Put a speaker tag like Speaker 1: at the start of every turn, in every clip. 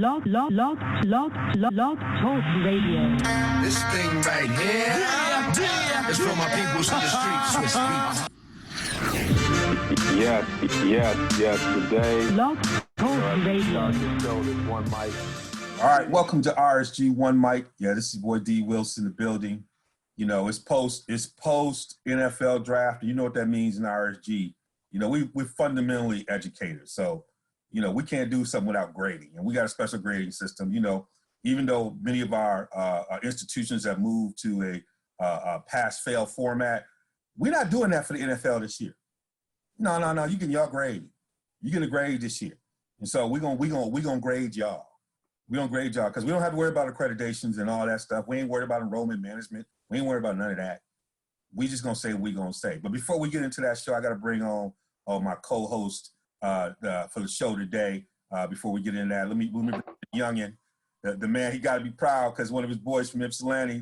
Speaker 1: Talk Radio.
Speaker 2: This thing right here is for my peoples in the streets with speech.
Speaker 3: Yes, today.
Speaker 1: Blog Talk Radio.
Speaker 3: One mic.
Speaker 4: All right, welcome to RSG One Mic. Yeah, this is your boy D. Wils in the building. You know, it's post NFL draft. You know what that means in RSG. You know, we're fundamentally educators. So, you know, we can't do something without grading. And we got a special grading system. You know, even though many of our institutions have moved to a pass-fail format, we're not doing that for the NFL this year. No. Y'all grade. You're gonna grade this year. And so we're gonna grade y'all. We're gonna grade y'all because we don't have to worry about accreditations and all that stuff. We ain't worried about enrollment management. We ain't worried about none of that. We just gonna say what we gonna say. But before we get into that show, I gotta bring on my co-host for the show today. Before we get into that, let me bring the youngin', the man. He gotta be proud because one of his boys from Ypsilanti,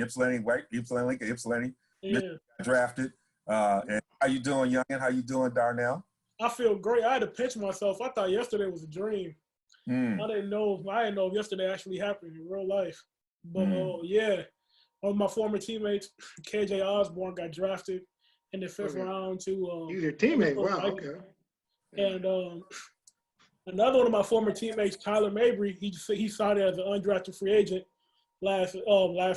Speaker 4: Ypsilanti,
Speaker 5: Yeah.
Speaker 4: drafted. And how you doing, youngin'? How you doing, Darnell?
Speaker 5: I feel great. I had to pinch myself. I thought yesterday was a dream. I didn't know if yesterday actually happened in real life. But yeah, one of my former teammates, KJ Osborne, got drafted in the fifth round to.
Speaker 6: He's your teammate. Wow. Okay.
Speaker 5: And another one of my former teammates, Tyler Mabry, he signed as an undrafted free agent last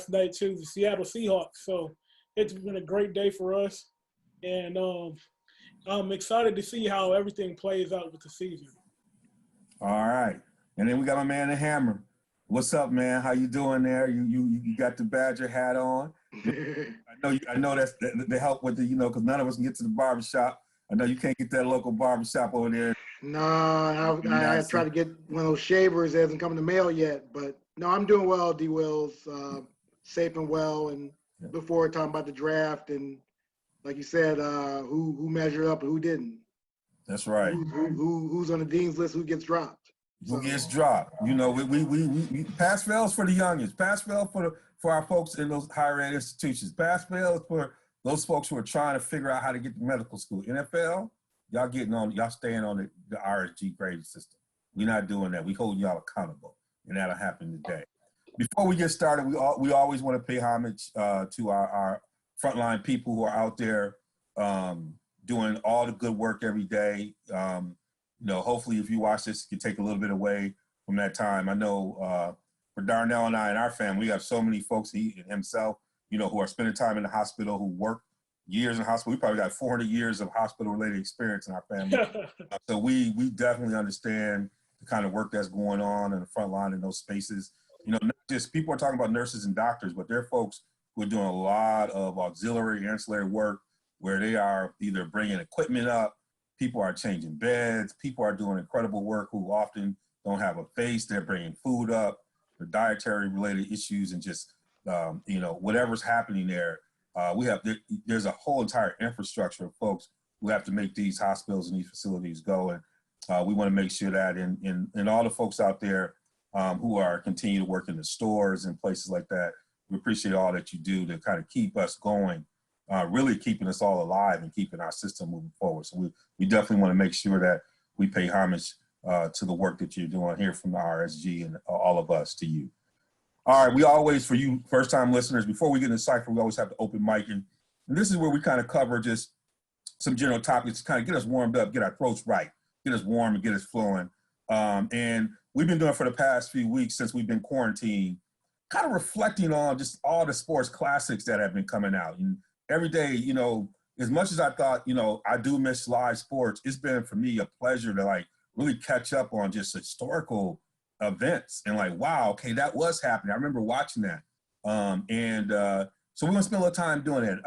Speaker 5: night to the Seattle Seahawks. So it's been a great day for us, and I'm excited to see how everything plays out with the season. All
Speaker 4: right, and then we got my man the Hammer. What's up, man? How you doing there? You got the Badger hat on. I know that's the help with the because none of us can get to the barbershop. I know you can't get that local barbershop over there.
Speaker 6: No, I tried to get one of those shavers. It hasn't come in the mail yet, but no, I'm doing well, D. Wils, safe and well, and look forward to talking about the draft and, like you said, who measured up and who didn't.
Speaker 4: That's right.
Speaker 6: Who's on the dean's list? Who gets dropped?
Speaker 4: Who gets dropped? You know, we pass fails for the youngins. Pass fail for our folks in those higher ed institutions. Pass fails for those folks who are trying to figure out how to get to medical school. NFL, y'all staying on the RSG grading system. We're not doing that. We holding y'all accountable, and that'll happen today. Before we get started, we always want to pay homage to our frontline people who are out there doing all the good work every day. Hopefully if you watch this, you can take a little bit away from that time. I know for Darnell and I and our family, we have so many folks, he and himself, who are spending time in the hospital, who work years in the hospital. We probably got 400 years of hospital-related experience in our family. So we definitely understand the kind of work that's going on in the front line in those spaces. Not just people are talking about nurses and doctors, but there are folks who are doing a lot of auxiliary, ancillary work where they are either bringing equipment up, people are changing beds, people are doing incredible work who often don't have a face, they're bringing food up, the dietary related issues and just, whatever's happening there. There's a whole entire infrastructure of folks who have to make these hospitals and these facilities go. And we want to make sure that in all the folks out there who are continuing to work in the stores and places like that, we appreciate all that you do to kind of keep us going, really keeping us all alive and keeping our system moving forward. So we definitely want to make sure that we pay homage to the work that you're doing here from the RSG and all of us to you. All right, we always, for you first-time listeners, before we get into Cypher, we always have the open mic. And this is where we kind of cover just some general topics to kind of get us warmed up, get our throats right, get us warm and get us flowing. And we've been doing for the past few weeks since we've been quarantined, kind of reflecting on just all the sports classics that have been coming out. And every day, as much as I thought, I do miss live sports, it's been for me a pleasure to really catch up on just historical events and wow, okay, that was happening. I remember watching that. So we're gonna spend a little time doing it.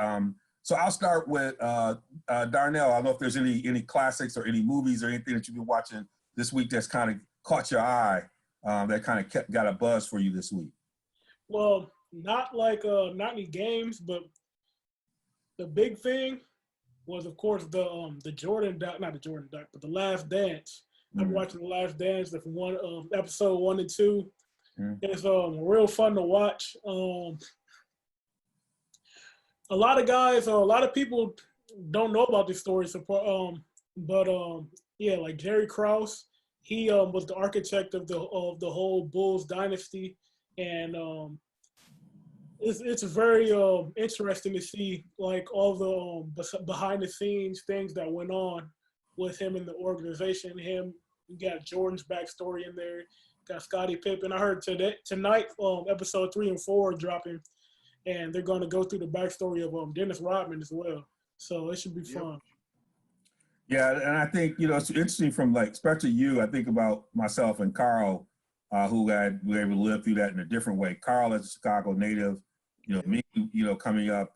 Speaker 4: So I'll start with Darnell. I don't know if there's any classics or any movies or anything that you've been watching this week that's kind of caught your eye, that kind of got a buzz for you this week.
Speaker 5: Well, not any games, but the big thing was, of course, the Last Dance. I'm watching The Last Dance from episode 1 and 2. It's real fun to watch. A lot of people don't know about this story, but Jerry Krause, he was the architect of the whole Bulls dynasty, and it's very interesting to see like all the behind the scenes things that went on with him in the organization. You got Jordan's backstory in there, got Scottie Pippen. I heard tonight episode 3 and 4 are dropping, and they're going to go through the backstory of Dennis Rodman as well. So it should be fun.
Speaker 4: Yeah, and I think, it's interesting from like, especially you, I think about myself and Carl, who were able to live through that in a different way. Carl as a Chicago native, me, coming up,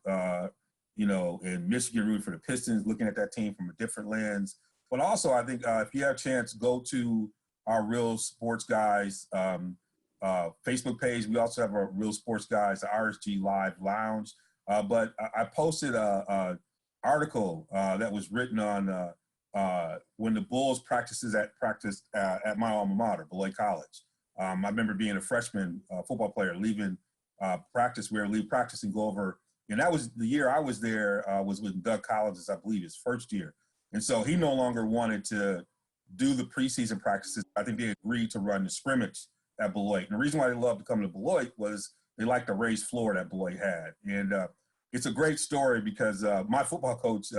Speaker 4: in Michigan rooting for the Pistons, looking at that team from a different lens. But also, I think if you have a chance, go to our Real Sports Guys Facebook page. We also have our Real Sports Guys, the RSG Live Lounge. But I posted a article that was written on when the Bulls practiced at my alma mater, Beloit College. I remember being a freshman football player, leaving practice. We were leave practice and go over, and that was the year I was there. Was with Doug Collins, I believe, his first year, and so he no longer wanted to do the preseason practices. I think they agreed to run the scrimmage at Beloit, and the reason why they loved to come to Beloit was they liked the raised floor that Beloit had, and it's a great story because my football coach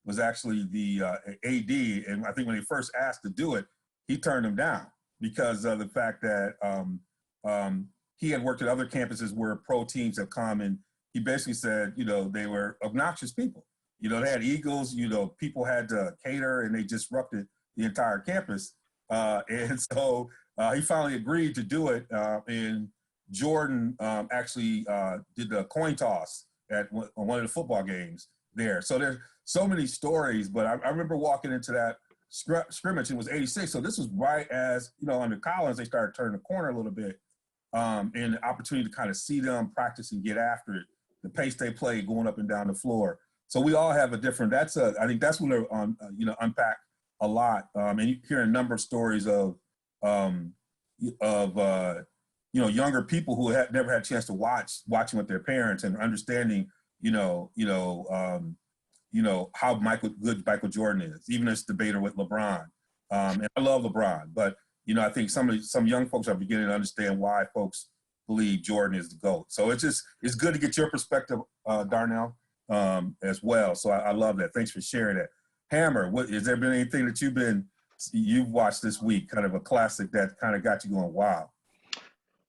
Speaker 4: was actually the AD, and I think when they first asked to do it, he turned them down because of the fact that he had worked at other campuses where pro teams have come, and he basically said, they were obnoxious people. They had egos, people had to cater, and they disrupted the entire campus. And so he finally agreed to do it, and Jordan actually did the coin toss at one of the football games there. So there's so many stories, but I remember walking into that scrimmage. It was 86. So this was right as, under Collins, they started turning the corner a little bit, and the opportunity to kind of see them practice and get after it, the pace they play going up and down the floor. So we all have a different, I think that's when they're, unpack a lot. And you hear a number of stories of younger people who had never had a chance to watching with their parents and understanding, how good Michael Jordan is, even this debater with LeBron. And I love LeBron, but, I think some young folks are beginning to understand why folks believe Jordan is the GOAT. So it's good to get your perspective, Darnell, as well. So I love that. Thanks for sharing that. Hammer, has there been anything that you've watched this week, kind of a classic that kind of got you going, wow?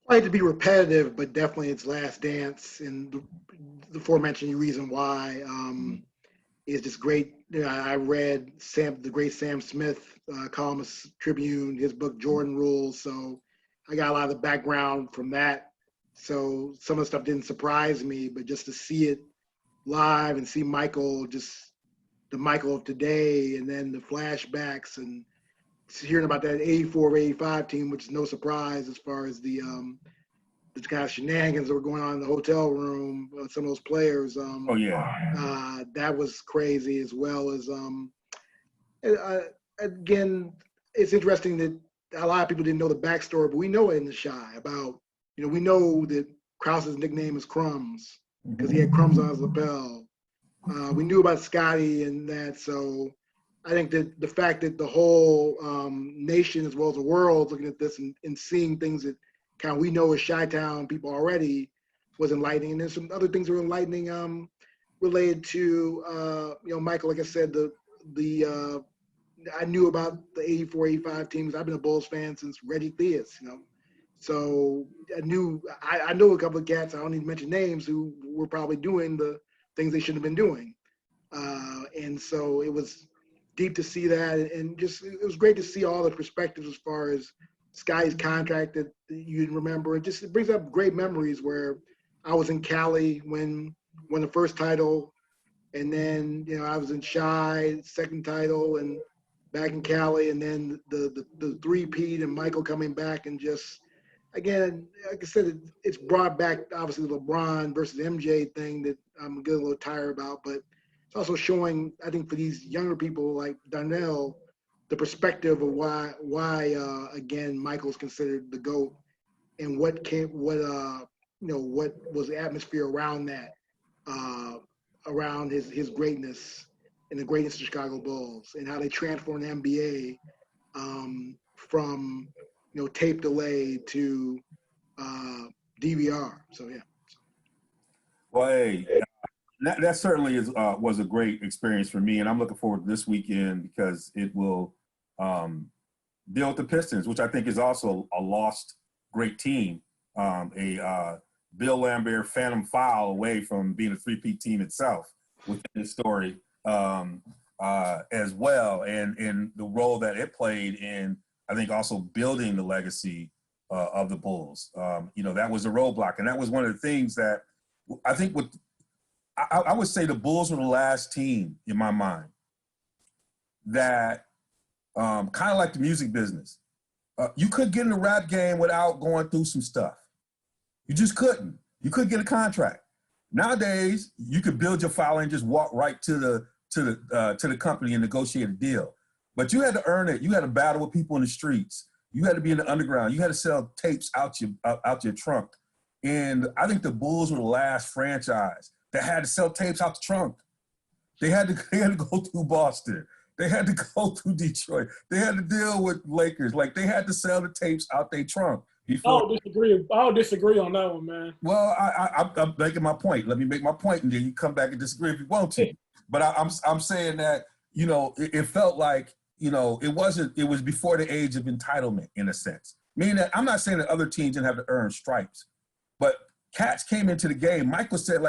Speaker 6: I hate to be repetitive, but definitely it's Last Dance, and the aforementioned reason why is just great. I read the great Sam Smith, columnist Tribune, his book Jordan Rules, so I got a lot of the background from that. So some of the stuff didn't surprise me, but just to see it live and see Michael, just the Michael of today, and then the flashbacks and hearing about that 84-85 team, which is no surprise as far as the kind of shenanigans that were going on in the hotel room, some of those players. That was crazy, as well as, again, it's interesting that a lot of people didn't know the backstory, but we know it in the Chi about, we know that Krause's nickname is Crumbs because he had crumbs on his lapel. We knew about Scotty and that, so I think that the fact that the whole nation as well as the world looking at this and seeing things that kind of we know as Chi-Town people already was enlightening. And there's some other things that were enlightening related to, Michael, like I said, I knew about the 84-85 teams. I've been a Bulls fan since Reggie Theus, So I know a couple of cats, I don't need to mention names, who were probably doing the things they shouldn't have been doing. And so it was deep to see that, and just it was great to see all the perspectives as far as Scotty's contract that you remember. It brings up great memories where I was in Cali when won the first title, and then I was in Chi, second title, and back in Cali, and then the three-peat and Michael coming back, and just again, like I said, it's brought back obviously the LeBron versus MJ thing that I'm getting a little tired about, but it's also showing, I think, for these younger people like Darnell, the perspective of why again Michael's considered the GOAT, and what was the atmosphere around that, around his greatness and the greatness of the Chicago Bulls, and how they transformed the NBA from tape delay to DVR. So yeah.
Speaker 4: Well, hey, that certainly was a great experience for me, and I'm looking forward to this weekend because it will deal with the Pistons, which I think is also a lost great team. Bill Laimbeer phantom foul away from being a three-peat team itself within this story as well, and the role that it played in, I think, also building the legacy of the Bulls. That was a roadblock, and that was one of the things that I think I would say the Bulls were the last team in my mind that kind of like the music business. You couldn't get in the rap game without going through some stuff. You just couldn't. You couldn't get a contract. Nowadays, you could build your file and just walk right to the company and negotiate a deal. But you had to earn it. You had to battle with people in the streets. You had to be in the underground. You had to sell tapes out your trunk. And I think the Bulls were the last franchise that had to sell tapes out the trunk. They had to go through Boston. They had to go through Detroit. They had to deal with Lakers. Like, they had to sell the tapes out their trunk.
Speaker 5: I'll disagree on that one, man.
Speaker 4: Well, I'm making my point. Let me make my point, and then you come back and disagree if you want to. But I'm saying that, it felt like, it was before the age of entitlement, in a sense. Meaning that I'm not saying that other teams didn't have to earn stripes, but cats came into the game. Michael said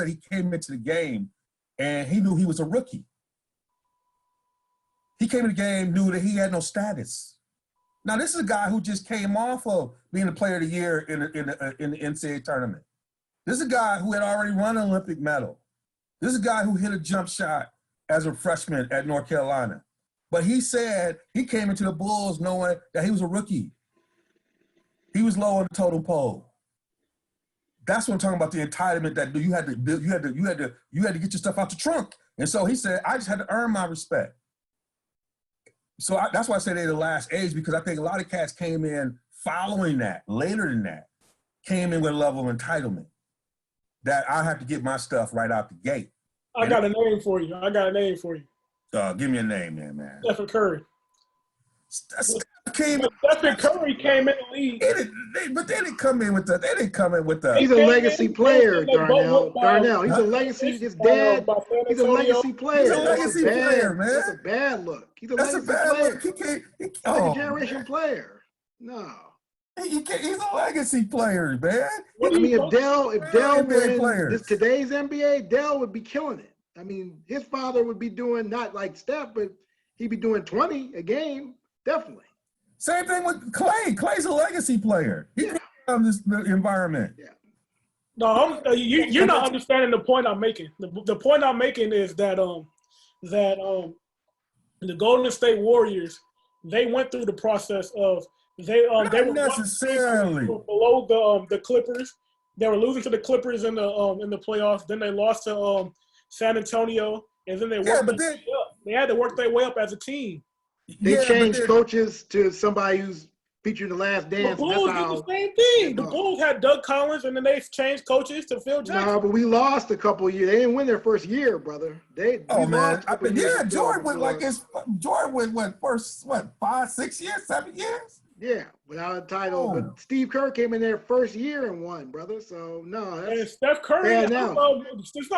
Speaker 4: he came into the game and he knew he was a rookie. He came in the game, knew that he had no status. Now, this is a guy who just came off of being the player of the year in the NCAA tournament. This is a guy who had already won an Olympic medal. This is a guy who hit a jump shot as a freshman at North Carolina. But he said he came into the Bulls knowing that he was a rookie. He was low on the totem pole. That's what I'm talking about, the entitlement that you had to get your stuff out the trunk. And so he said, I just had to earn my respect. So that's why I say they're the last age, because I think a lot of cats came in following that, later than that, came in with a level of entitlement that I have to get my stuff right out the gate.
Speaker 5: I got a name for you.
Speaker 4: Give me a name, man.
Speaker 5: Stephen Curry.
Speaker 4: Stephen
Speaker 5: Curry came in the league.
Speaker 4: But they didn't come in with the.
Speaker 6: He's a legacy player, Darnell. He's a legacy. His dad. He's a legacy player.
Speaker 4: He's a legacy player, man.
Speaker 6: That's a bad look. He's a legacy player. He's a generation player. No.
Speaker 4: He's a legacy player, man.
Speaker 6: I mean, if Dell were in today's NBA, Dell would be killing it. I mean, his father would be doing, not like Steph, but he'd be doing 20 a game, definitely.
Speaker 4: Same thing with Clay. Clay's a legacy player. He came from this environment.
Speaker 6: Yeah.
Speaker 5: No, you're not understanding the point I'm making. The point I'm making is that the Golden State Warriors, they went through the process of they were
Speaker 4: necessarily
Speaker 5: below the Clippers. They were losing to the Clippers in the playoffs. Then they lost to San Antonio, and then they had to work their way up as a team.
Speaker 6: They changed coaches to somebody who's featured in The Last Dance.
Speaker 5: The Bulls did the same thing. The Bulls had Doug Collins, and then they changed coaches to Phil Jackson.
Speaker 6: No, but we lost a couple of years. They didn't win their first year, brother.
Speaker 4: Jordan went 5, 6 years, 7 years?
Speaker 6: Yeah, without a title. Oh. But Steve Kerr came in there first year and won, brother. So, no.
Speaker 5: And Steph Curry, it's not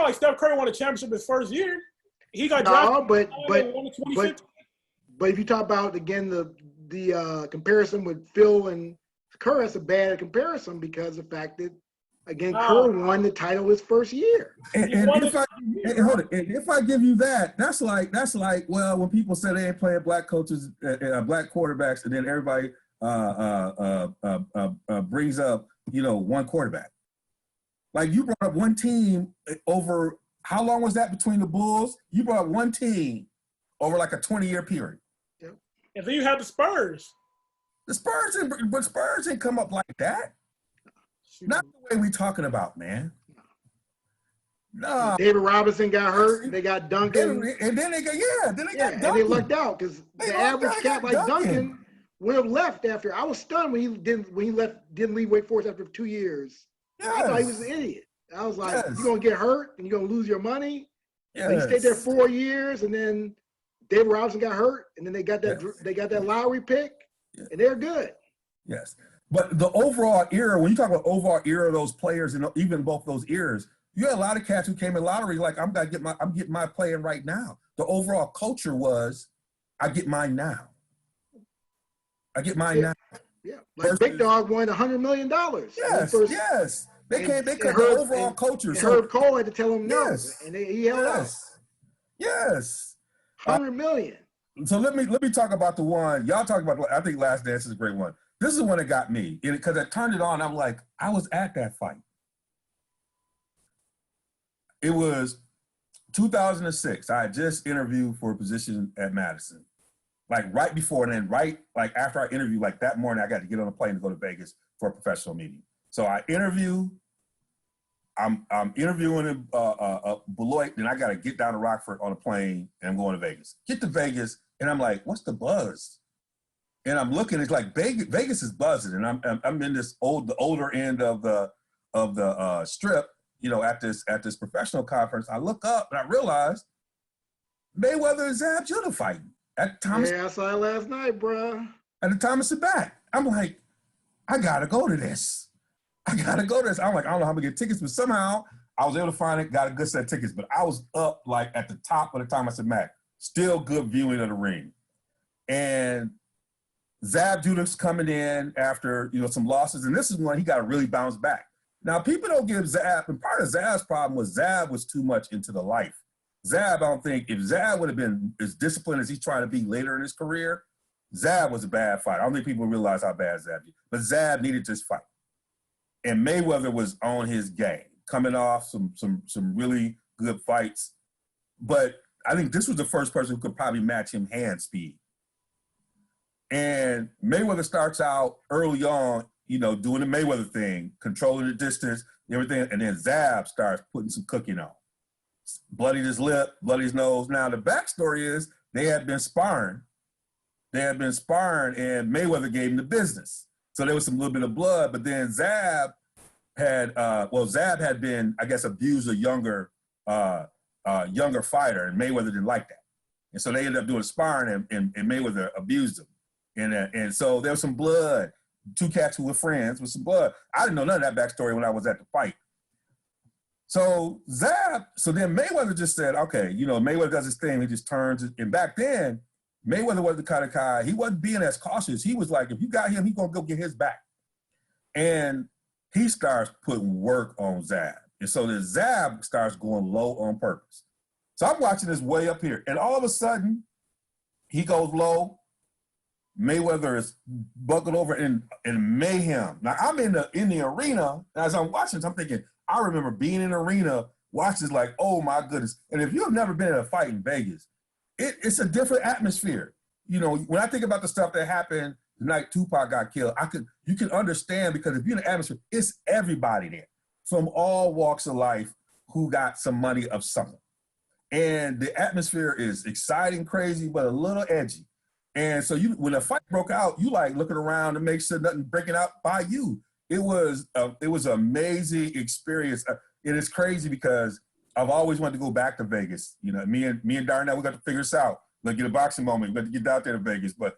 Speaker 5: like Steph Curry won a championship his first year. He got drafted.
Speaker 6: But if you talk about, again, the comparison with Phil and Kerr, that's a bad comparison because of the fact that, again, Kerr won the title his first year.
Speaker 4: If I give you that, that's like well, when people say they ain't playing black coaches, black quarterbacks, and then everybody brings up, one quarterback. Like, you brought up one team over, how long was that between the Bulls? You brought up one team over like a 20-year period.
Speaker 5: Yep. And then you have the Spurs.
Speaker 4: But Spurs didn't come up like that. Not the way we talking about, man. No.
Speaker 6: David Robinson got hurt. They got Duncan.
Speaker 4: And then they got Duncan.
Speaker 6: And they lucked out because the average cat like Duncan would have left after. I was stunned when he didn't leave Wake Forest after 2 years. Yes. I thought he was an idiot. I was like, you're going to get hurt and you're going to lose your money. Yes. He stayed there 4 years and then David Robinson got hurt, and then they got that Lowry pick, and they're good.
Speaker 4: Yes. But the overall era, when you talk about overall era of those players, and even both those eras, you had a lot of cats who came in lottery like I'm getting my play in right now. The overall culture was, I get mine now. I get mine now.
Speaker 6: Yeah, like Big Dog won $100 million.
Speaker 4: Yes. They cut the overall culture.
Speaker 6: And Herb Cole had to tell him no, and he held out.
Speaker 4: Yes.
Speaker 6: $100 million.
Speaker 4: So let me talk about the one y'all talk about. I think Last Dance is a great one. This is the one that got me because I turned it on. I'm like, I was at that fight. It was 2006. I had just interviewed for a position at Madison. Like right before and then right like after I interviewed, like that morning, I got to get on a plane to go to Vegas for a professional meeting. So I interview. I'm interviewing in Beloit, then I got to get down to Rockford on a plane, and I'm going to Vegas. Get to Vegas, and I'm like, what's the buzz? And I'm looking, it's like Vegas is buzzing, and I'm in the older end of the strip, you know, at this professional conference. I look up and I realize Mayweather and Zab Judah fighting at Thomas.
Speaker 6: Yeah, I saw it last night, bro.
Speaker 4: At the Thomas and back. I'm like, I gotta go to this. I'm like, I don't know how I'm gonna get tickets, but somehow I was able to find it, got a good set of tickets. But I was up like at the top of the Thomas and Mack, still good viewing of the ring. And Zab Judah's coming in after, you know, some losses, and this is when he got to really bounce back. Now, people don't give Zab, and part of Zab's problem was Zab was too much into the life. Zab, I don't think, if Zab would have been as disciplined as he's trying to be later in his career, Zab was a bad fighter. I don't think people realize how bad Zab is. But Zab needed this fight. And Mayweather was on his game, coming off some really good fights. But I think this was the first person who could probably match him hand speed. And Mayweather starts out early on, you know, doing the Mayweather thing, controlling the distance, everything. And then Zab starts putting some cooking on. Bloodied his lip, bloodied his nose. Now, the backstory is they had been sparring. And Mayweather gave him the business. So there was some little bit of blood, but then Zab had been, I guess, abused a younger fighter, and Mayweather didn't like that. And so they ended up doing sparring, and Mayweather abused him. And so there was some blood. Two cats who were friends with some blood. I didn't know none of that backstory when I was at the fight. So then Mayweather just said, okay, you know, Mayweather does his thing, he just turns. And back then, Mayweather was the kind of guy, he wasn't being as cautious. He was like, if you got him, he's going to go get his back. And he starts putting work on Zab. And so the Zab starts going low on purpose. So I'm watching this way up here. And all of a sudden, he goes low. Mayweather is buckled over in mayhem. Now, I'm in the arena. As I'm watching this, I'm thinking, I remember being in the arena, watching this like, oh, my goodness. And if you've never been in a fight in Vegas, it's a different atmosphere. You know, when I think about the stuff that happened the night Tupac got killed, you can understand, because if you're in the atmosphere, it's everybody there from all walks of life who got some money of something. And the atmosphere is exciting, crazy, but a little edgy. And so when the fight broke out, you like looking around to make sure nothing breaking out by you. It was an amazing experience. It is crazy because I've always wanted to go back to Vegas. You know, me and Darnell, we got to figure this out. Like, get a boxing moment. We got to get out there to Vegas. But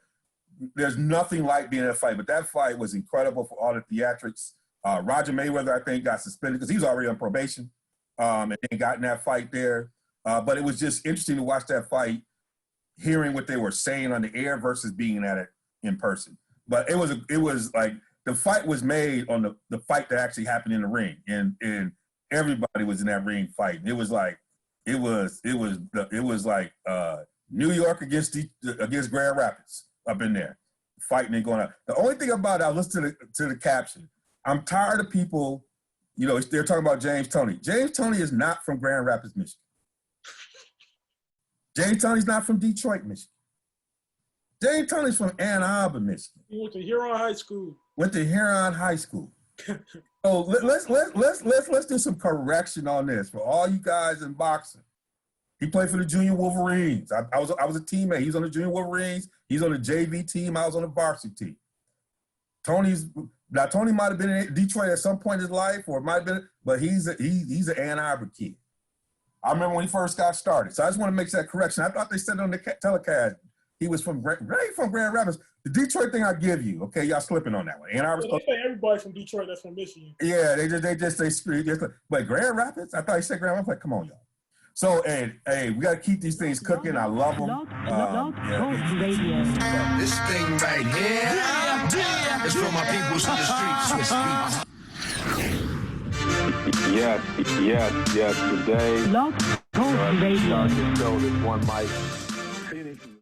Speaker 4: there's nothing like being in a fight. But that fight was incredible for all the theatrics. Roger Mayweather, I think, got suspended because he was already on probation and then got in that fight there. But it was just interesting to watch that fight, hearing what they were saying on the air versus being at it in person. But it was like the fight was made on the fight that actually happened in the ring. And everybody was in that ring fight. It was like New York against Grand Rapids up in there, fighting and going out. The only thing about it, I listened to the caption. I'm tired of people, you know, they're talking about James Toney. James Toney is not from Grand Rapids, Michigan. James Toney's not from Detroit, Michigan. James Toney's from Ann Arbor, Michigan.
Speaker 5: He went to Huron High School.
Speaker 4: So let's do some correction on this for all you guys in boxing. He played for the Junior Wolverines. I was a teammate. He was on the Junior Wolverines. He's on the JV team. I was on the varsity team. Tony might have been in Detroit at some point in his life, or it might have been, but he's an Ann Arbor kid. I remember when he first got started. So I just want to make that correction. I thought they said on the telecast he was from Grand Rapids. The Detroit thing I give you, okay, y'all slipping on that one. And I was,
Speaker 5: They say everybody from Detroit that's from Michigan.
Speaker 4: yeah, they screwed. But Grand Rapids? I thought he said Grand Rapids. I'm like, come on, y'all. So, hey, we got to keep these things cooking. I love them.
Speaker 1: Log Talk Radio.
Speaker 2: This thing right here is for my peoples in the streets.
Speaker 3: Yes. Today,
Speaker 1: Log Talk Radio.
Speaker 3: this show, this one mic.